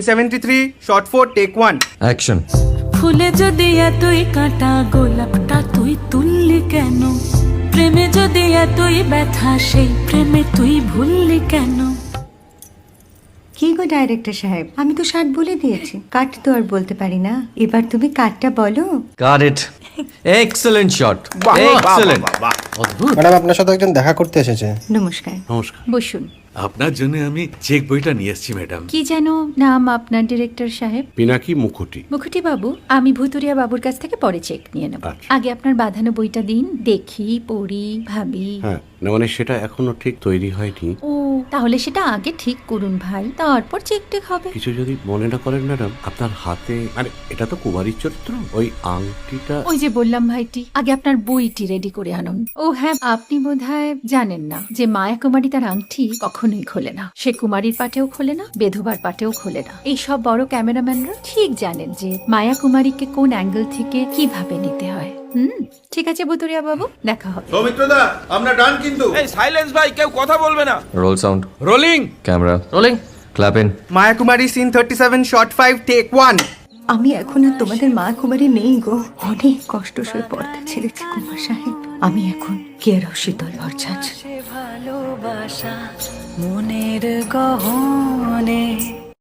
73 shot 4 take 1 action. ফুলে যদি এতই কাঁটা গোলাপটা তুই তুললি কেন? প্রেমে যদি এতই ব্যথা সেই প্রেমে তুই ভুললি কেন? কি গো ডাইরেক্টর সাহেব, আমি তো 60 বলে দিয়েছি, কাট তো আর বলতে পারি না, এবার তুমি কাটটা বলো। Got it. Excellent shot, excellent. অদ্ভুত। ম্যাডাম আপনার সাথে একজন দেখা করতে এসেছে। নমস্কার। নমস্কার। বসুন। আপনার জন্য আমি চেক বইটা নিয়ে এসেছি ম্যাডাম। কি যেন নাম আপনার ডিরেক্টর সাহেব? পিনাকি মুখোটি। মুখুটি বাবু, আমি ভুতুরিয়া বাবুর কাছ থেকে পরে চেক নিয়ে নেব। আচ্ছা। আগে আপনার বাঁধানো বইটা দিন, দেখি, পড়ি, ভাবি। হ্যাঁ, না মানে সেটা এখনো ঠিক তৈরি হয়নি। ও, তাহলে সেটা আগে ঠিক করুন ভাই, তারপর চেক টেক হবে। কিছু যদি মনে না করেন ম্যাডাম, আপনার হাতে আরে এটা তো কুমারীর চরিত্র, ওই আংটিটা। ওই যে বললাম ভাইটি, আগে আপনার বইটি রেডি করে আনুন। ও হ্যাঁ, আপনি বোধহয় জানেন না যে মায়া কুমারী তার আংটি কখনোই খোলে না। সে কুমারীর পাটেও খোলে না, বেধবার পাটেও খোলে না। এই সব বড় ক্যামেরাম্যানরা ঠিক জানেন যে মায়া কুমারীকে কোন অ্যাঙ্গেল থেকে কিভাবে নিতে হয়। ঠিক আছে বুতুরিয়া বাবু, দেখা হবে। সৌমিত্রদা আমরা ডান কিন্তু। এই সাইলেন্স ভাই, কেউ কথা বলবে না। Roll sound, rolling. Camera rolling, clap in. Maya Kumari scene 37 shot 5 take 1 আমি এখন আর তোমাদের মা কুমারী নেই গো, অনেক কষ্ট সয়ে পর্দা ছেড়েছি কুমার সাহেব। আমি এখন কেরও শীতল ভরছাছ। ভালোবাসা মনের গহনে